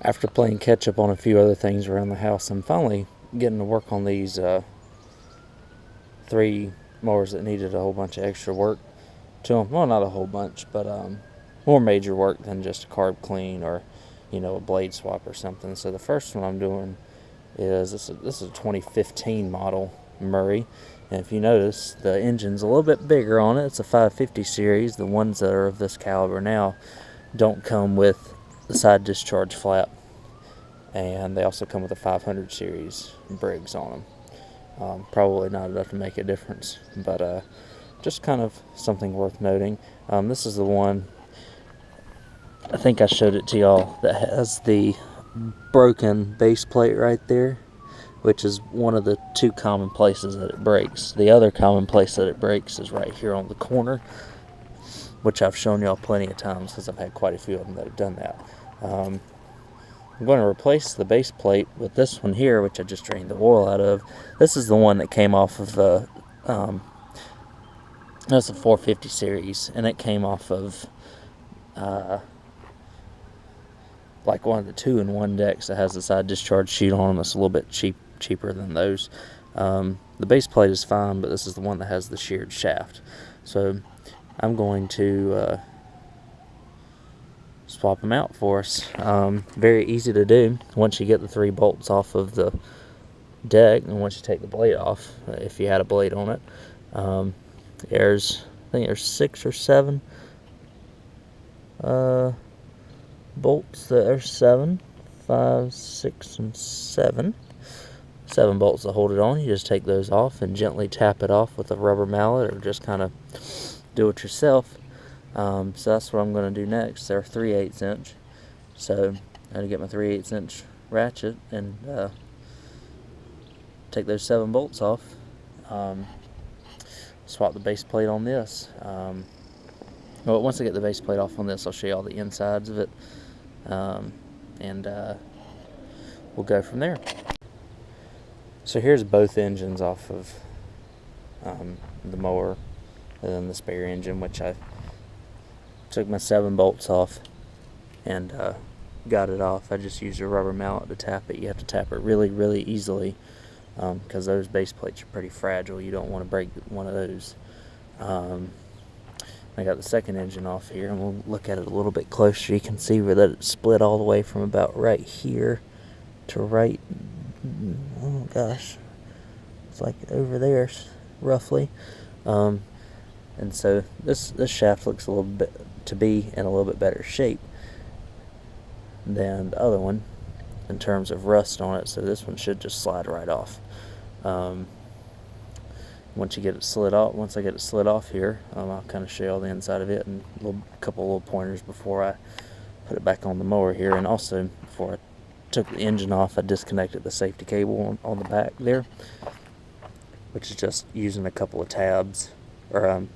After playing catch up on a few other things around the house, I'm finally getting to work on these 3 mowers that needed a whole bunch of extra work to them. Well, not a whole bunch, but more major work than just a carb clean or, a blade swap or something. So the first one I'm doing is this is a 2015 model Murray. And if you notice, the engine's a little bit bigger on it. It's a 550 series. The ones that are of this caliber now don't come with the side discharge flap, and they also come with a 500 series Briggs on them. Probably not enough to make a difference, but just kind of something worth noting. This is the one, I think I showed it to y'all, that has the broken base plate right there, which is one of the 2 common places that it breaks. The other common place that it breaks is right here on the corner, which I've shown y'all plenty of times because I've had quite a few of them that have done that. I'm going to replace the base plate with this one here, which I just drained the oil out of. This is the one that came off of that's a 450 series, and it came off of like one of the 2-in-1 decks that has the side discharge sheet on them. It's a little bit cheaper than those. The base plate is fine, but this is the one that has the sheared shaft. So I'm going to swap them out for us. Very easy to do once you get the 3 bolts off of the deck, and once you take the blade off, if you had a blade on it. I think there's 6 or 7 bolts. There's 7, 5, 6, and 7 bolts that hold it on. You just take those off and gently tap it off with a rubber mallet, or just kind of do it yourself. So that's what I'm going to do next. They're 3/8 inch, so I'm going to get my 3/8 inch ratchet and take those 7 bolts off. Swap the base plate on this. Well, once I get the base plate off on this, I'll show you all the insides of it, and we'll go from there. So here's both engines off of the mower, and then the spare engine, which I took my 7 bolts off and got it off. I just used a rubber mallet to tap it. You have to tap it really, really easily, because those base plates are pretty fragile. You don't want to break one of those. I got the second engine off here, and we'll look at it a little bit closer. You can see where that it's split all the way from about right here to right, oh gosh, it's like over there roughly. And so this shaft looks a little bit to be in a little bit better shape than the other one in terms of rust on it, so this one should just slide right off. Once I get it slid off here, I'll kind of show you all the inside of it, and a couple little pointers before I put it back on the mower here. And also, before I took the engine off, I disconnected the safety cable on the back there, which is just using a couple of tabs, or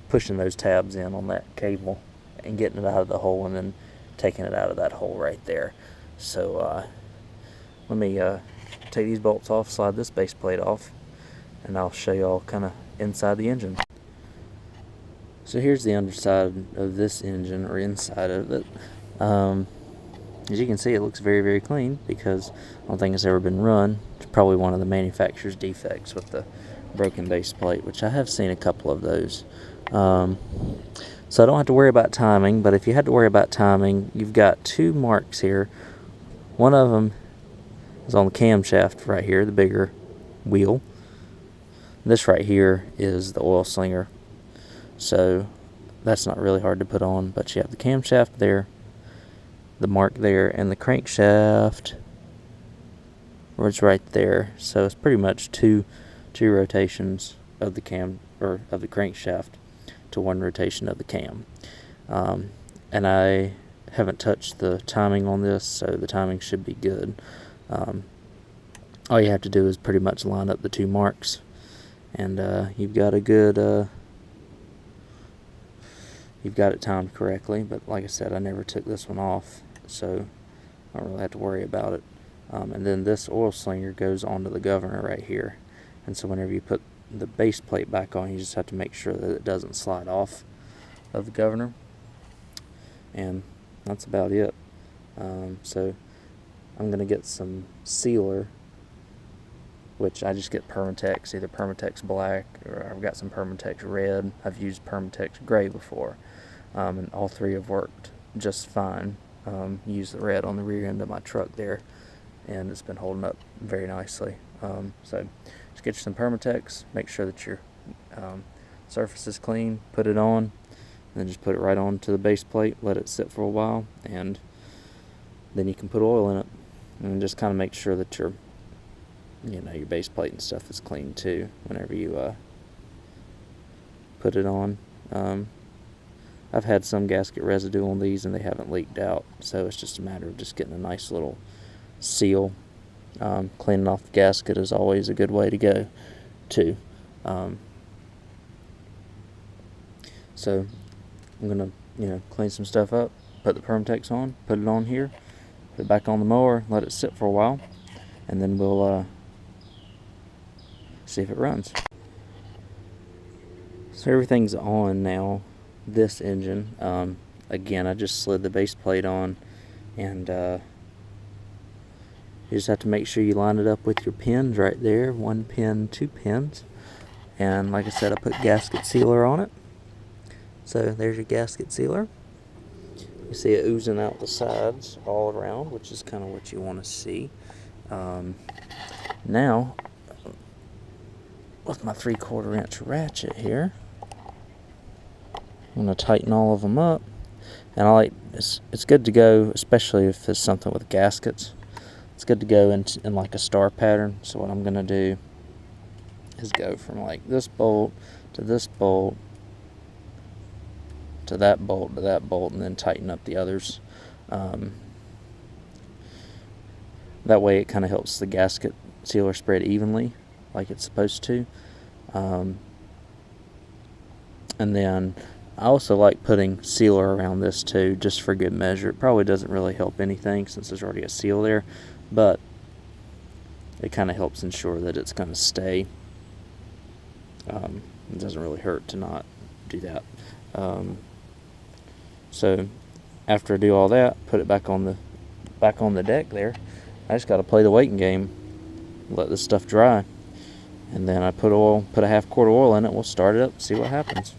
pushing those tabs in on that cable and getting it out of the hole, and then taking it out of that hole right there. So let me take these bolts off, slide this base plate off, and I'll show you all kind of inside the engine. So here's the underside of this engine, or inside of it. As you can see, it looks very, very clean, because I don't think it's ever been run. It's probably one of the manufacturer's defects with the broken base plate, which I have seen a couple of those. So I don't have to worry about timing, but if you had to worry about timing, you've got 2 marks here. One of them is on the camshaft right here, the bigger wheel. This right here is the oil slinger, so that's not really hard to put on, but you have the camshaft there, the mark there, and the crankshaft, where it's right there. So it's pretty much two rotations of the of the crankshaft to 1 rotation of the cam. And I haven't touched the timing on this, so the timing should be good. All you have to do is pretty much line up the 2 marks, and you've got a good you've got it timed correctly. But like I said, I never took this one off, so I don't really have to worry about it. And then this oil slinger goes onto the governor right here, and so whenever you put the base plate back on, you just have to make sure that it doesn't slide off of the governor, and that's about it. So I'm going to get some sealer, which I just get Permatex, either Permatex black, or I've got some Permatex red. I've used Permatex gray before, and all three have worked just fine. Use the red on the rear end of my truck there, and it's been holding up very nicely. So just get you some Permatex, make sure that your surface is clean, put it on, and then just put it right onto the base plate, let it sit for a while, and then you can put oil in it, and just kind of make sure that your base plate and stuff is clean too whenever you put it on. I've had some gasket residue on these and they haven't leaked out, so it's just a matter of just getting a nice little seal. Cleaning off the gasket is always a good way to go too. So I'm gonna clean some stuff up, put the Permatex on, put it on here, put it back on the mower, let it sit for a while, and then we'll see if it runs. So everything's on now, this engine. Again, I just slid the base plate on, and you just have to make sure you line it up with your pins right there, 1 pin, 2 pins, and like I said, I put gasket sealer on it. So there's your gasket sealer. You see it oozing out the sides all around, which is kind of what you want to see. Now, with my 3/4 inch ratchet here, I'm going to tighten all of them up. And it's good to go, especially if it's something with gaskets. It's good to go in like a star pattern. So what I'm going to do is go from like this bolt to this bolt to that bolt to that bolt, and then tighten up the others. That way it kind of helps the gasket sealer spread evenly like it's supposed to. And then I also like putting sealer around this too, just for good measure. It probably doesn't really help anything since there's already a seal there, but it kind of helps ensure that it's going to stay. It doesn't really hurt to not do that. So after I do all that, put it back on the deck there. I just got to play the waiting game, let this stuff dry, and then I put a 1/2 quart of oil in it. We'll start it up, see what happens.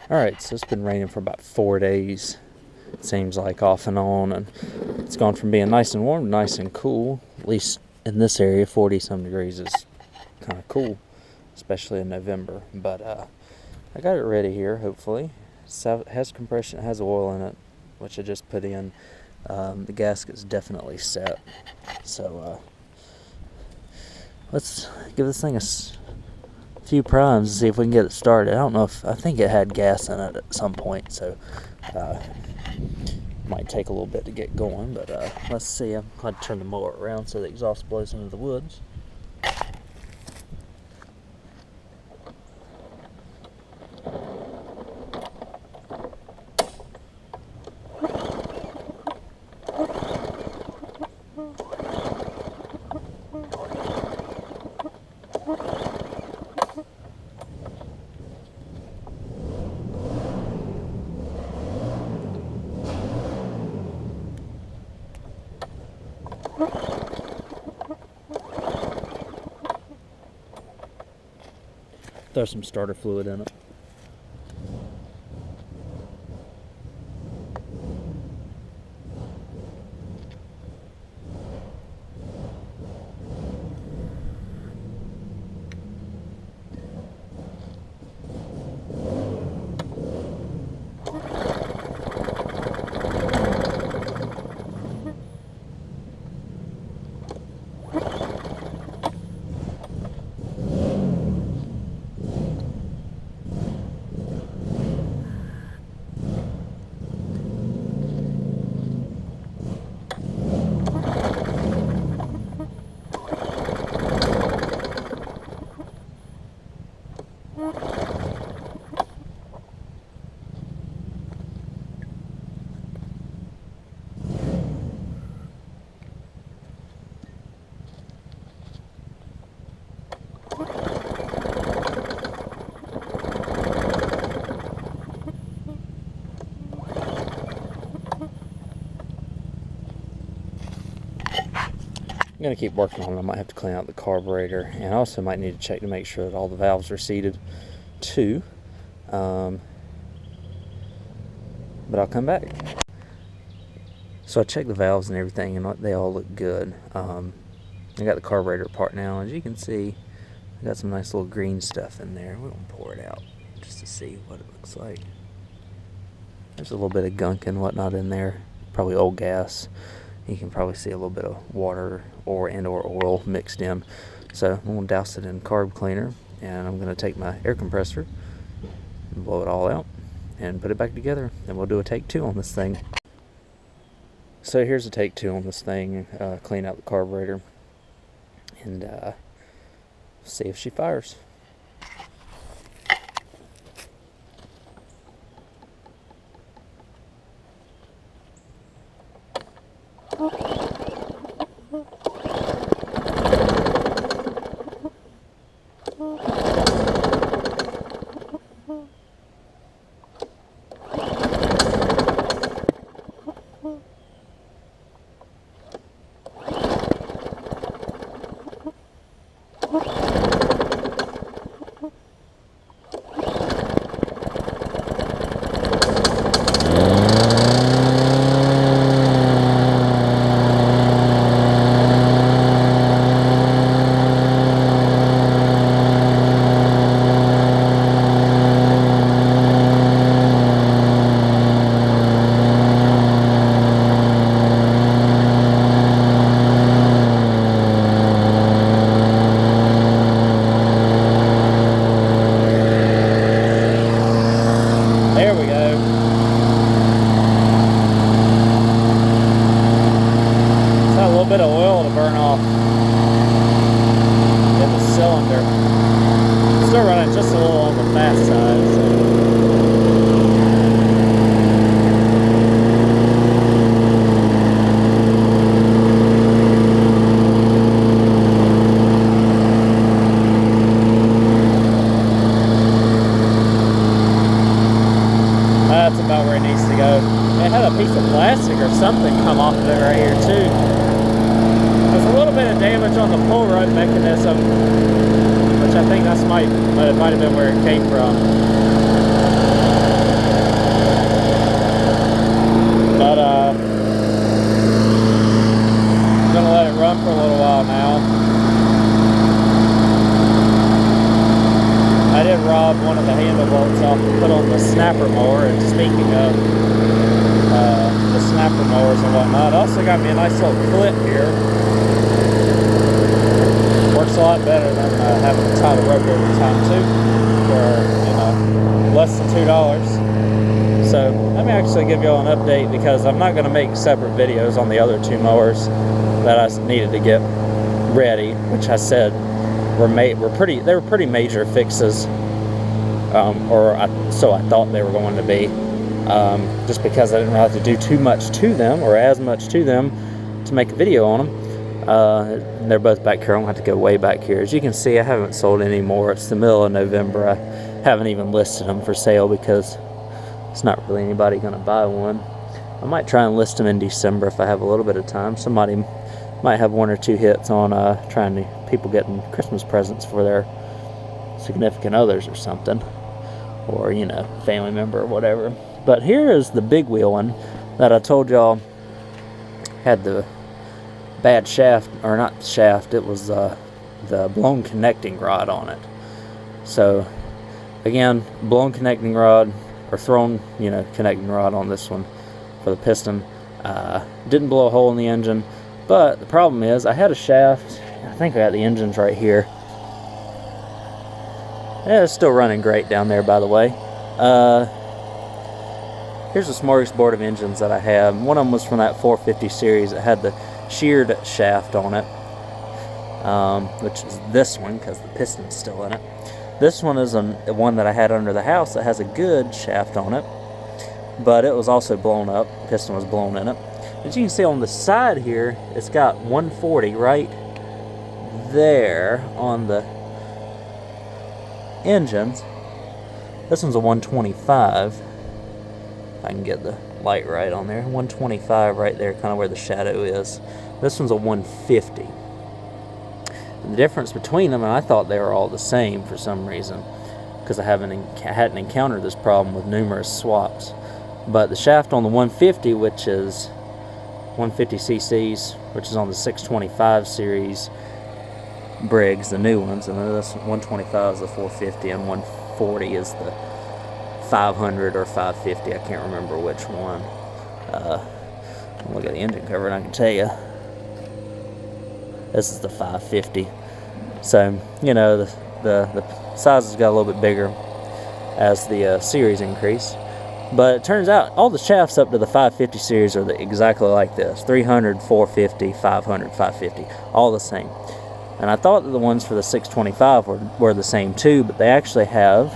Alright, so it's been raining for about 4 days, it seems like, off and on, and it's gone from being nice and warm to nice and cool. At least in this area, 40-some degrees is kind of cool, especially in November. But I got it ready here, hopefully. It has compression, it has oil in it, which I just put in. The gasket's definitely set, so let's give this thing a few primes and see if we can get it started. I think it had gas in it at some point, so might take a little bit to get going, but let's see. I'm going to turn the mower around so the exhaust blows into the woods. Throw some starter fluid in it. I'm going to keep working on it. I might have to clean out the carburetor, and I also might need to check to make sure that all the valves are seated too. But I'll come back. So I checked the valves and everything, and they all look good. I got the carburetor apart now. As you can see, I got some nice little green stuff in there. We're going to pour it out just to see what it looks like. There's a little bit of gunk and whatnot in there, probably old gas. You can probably see a little bit of water or oil mixed in. So I'm going to douse it in carb cleaner, and I'm going to take my air compressor and blow it all out and put it back together, and we'll do a take 2 on this thing. So here's a take 2 on this thing. Clean out the carburetor and see if she fires. Bit of oil to burn off in the cylinder. Still running just a little on the fast side. That's about where it needs to go. It had a piece of plastic or something come off of it right here too. There's a little bit of damage on the pull rod mechanism, which I think that's might have been where it came from. But I'm gonna let it run for a little while now. I did rob one of the handle bolts off to put on the snapper mower, and speaking of the snapper mowers and whatnot, I also got me a nice little clip here. Works a lot better than having to tie the rope every time too, for, you know, less than $2. So let me actually give y'all an update, because I'm not going to make separate videos on the other 2 mowers that I needed to get ready, which I said they were pretty major fixes, so I thought they were going to be, just because I didn't really have to do too much to them, or as much to them, to make a video on them. They're both back here. I don't have to go way back here. As you can see, I haven't sold any more. It's the middle of November. I haven't even listed them for sale because it's not really anybody going to buy one. I might try and list them in December if I have a little bit of time. Somebody might have 1 or 2 hits on people getting Christmas presents for their significant others or something, or, you know, family member or whatever. But here is the big wheel one that I told y'all had the bad shaft, or not shaft, it was the blown connecting rod on it. So again, blown connecting rod, or thrown, you know, connecting rod on this one for the piston. Didn't blow a hole in the engine, but the problem is I had a shaft. I think I got the engines right here. Yeah, it's still running great down there, by the way. Here's a smorgasbord of engines that I have. One of them was from that 450 series. It had the sheared shaft on it, which is this one, because the piston's still in it. This one is one that I had under the house that has a good shaft on it, but it was also blown up. The piston was blown in it. As you can see on the side here, it's got 140 right there on the engines. This one's a 125. If I can get the light right on there. 125 right there, kind of where the shadow is. This one's a 150. The difference between them, and I thought they were all the same for some reason, because I hadn't encountered this problem with numerous swaps. But the shaft on the 150, which is 150 cc's, which is on the 625 series Briggs, the new ones, and then this 125 is the 450, and 140 is the 500 or 550. I can't remember which one. Look at the engine cover and I can tell you this is the 550. So, you know, the sizes got a little bit bigger as the series increased. But it turns out all the shafts up to the 550 series are exactly like this: 300, 450, 500, 550, all the same. And I thought that the ones for the 625 were the same too, but they actually have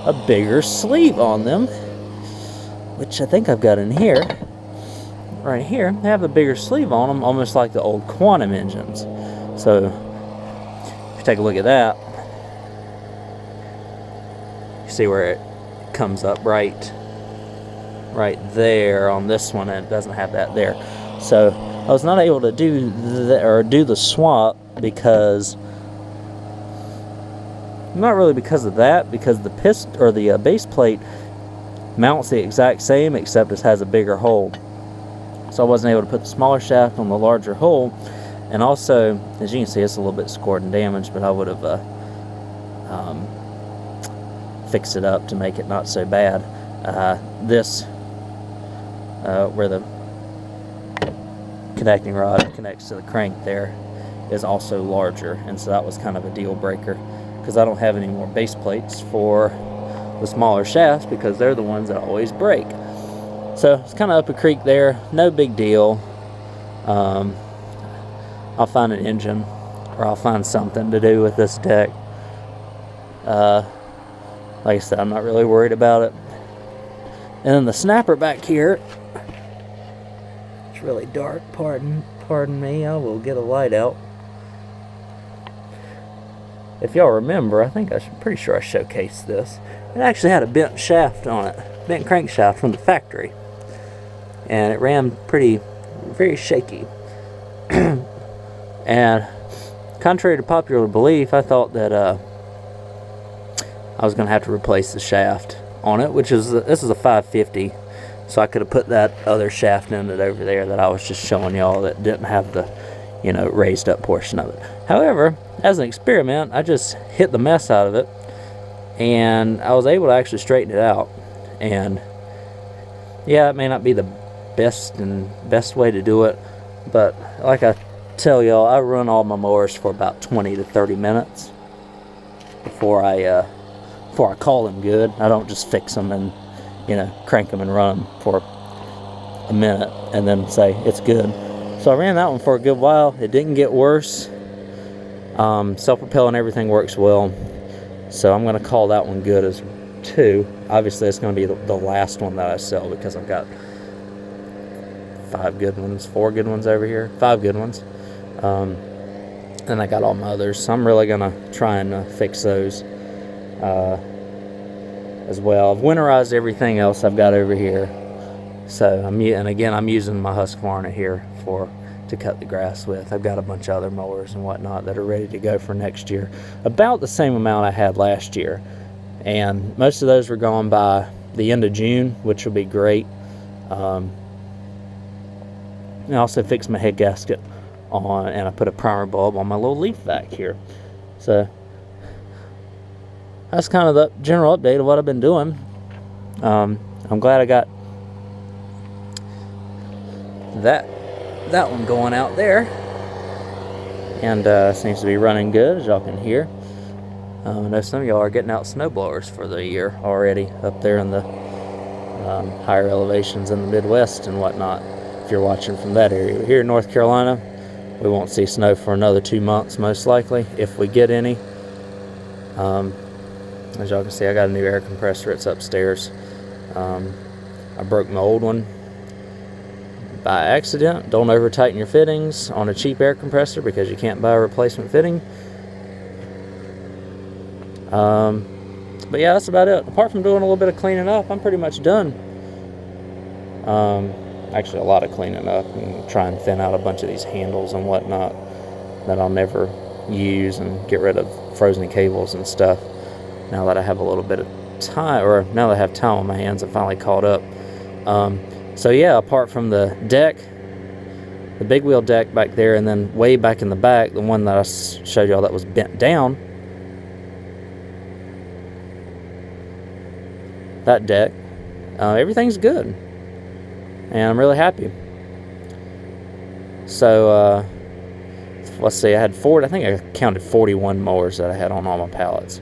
a bigger sleeve on them, which I think I've got in here. Right here, they have a bigger sleeve on them, almost like the old Quantum engines. So, if you take a look at that, you see where it comes up right there on this one, and it doesn't have that there. So, I was not able to do the swap because, not really because of that, because the the base plate mounts the exact same, except it has a bigger hole. So I wasn't able to put the smaller shaft on the larger hole. And also, as you can see, it's a little bit scored and damaged, but I would have fixed it up to make it not so bad. Where the connecting rod connects to the crank there is also larger, and so that was kind of a deal breaker, because I don't have any more base plates for the smaller shafts, because they're the ones that always break. So it's kind of up a creek there, no big deal. I'll find an engine, or I'll find something to do with this deck. Like I said, I'm not really worried about it. And then the snapper back here, it's really dark, pardon me, I will get a light out. If y'all remember, I think pretty sure I showcased this. It actually had a bent shaft on it, bent crankshaft from the factory. And it ran very shaky. And contrary to popular belief, I thought that I was going to have to replace the shaft on it, this is a 550, so I could have put that other shaft in it over there that I was just showing y'all that didn't have the, you know, raised up portion of it. However, as an experiment, I just hit the mess out of it, and I was able to actually straighten it out. And yeah, it may not be the best way to do it, but like I tell y'all, I run all my mowers for about 20 to 30 minutes before I call them good. I don't just fix them and, you know, crank them and run them for a minute and then say it's good. So I ran that one for a good while. It didn't get worse. Self-propel and everything works well, so I'm going to call that one good as too. Obviously it's going to be the last one that I sell, because I've got 4 good ones over here, 5 good ones. And I got all my others, so I'm really gonna try and fix those as well. I've winterized everything else I've got over here, so I'm using my Husqvarna here to cut the grass with. I've got a bunch of other mowers and whatnot that are ready to go for next year, about the same amount I had last year, and most of those were gone by the end of June, which will be great. I also fixed my head gasket on, and I put a primer bulb on my little leaf vac here. So that's kind of the general update of what I've been doing. I'm glad I got that one going out there, and seems to be running good, as y'all can hear. I know some of y'all are getting out snow blowers for the year already up there in the higher elevations in the Midwest and whatnot, if you're watching from that area. Here in North Carolina, we won't see snow for another 2 months, most likely, if we get any. As y'all can see, I got a new air compressor. It's upstairs. I broke my old one by accident. Don't over tighten your fittings on a cheap air compressor, because you can't buy a replacement fitting. But yeah, that's about it. Apart from doing a little bit of cleaning up, I'm pretty much done. Actually, a lot of cleaning up, and try and thin out a bunch of these handles and whatnot that I'll never use and get rid of frozen cables and stuff. Now that I have a little bit of time, or now that I have time on my hands, I finally caught up. So yeah, apart from the deck, the big wheel deck back there, and then way back in the back, the one that I showed y'all that was bent down, that deck, everything's good, and I'm really happy. So let's see, I think I counted 41 mowers that I had on all my pallets,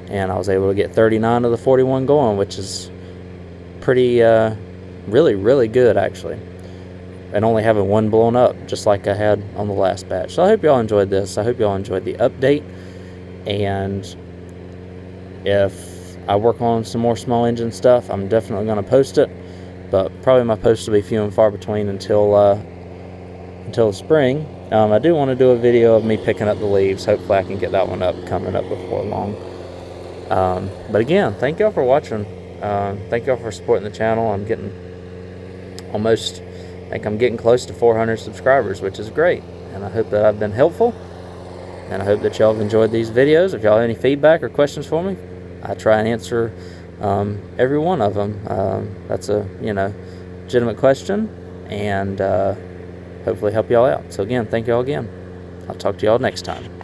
and I was able to get 39 of the 41 going, which is pretty really good actually, and only having one blown up just like I had on the last batch. So I hope y'all enjoyed this. I hope y'all enjoyed the update, and if I work on some more small engine stuff, I'm definitely going to post it, but probably my posts will be few and far between until the spring. I do want to do a video of me picking up the leaves. Hopefully I can get that one up coming up before long. But again, thank y'all for watching. Thank y'all for supporting the channel. I'm getting almost, I think I'm getting close to 400 subscribers, which is great, and I hope that I've been helpful, and I hope that y'all have enjoyed these videos. If y'all have any feedback or questions for me, I try and answer every one of them. That's a legitimate question, and hopefully help y'all out. So again, thank y'all again. I'll talk to y'all next time.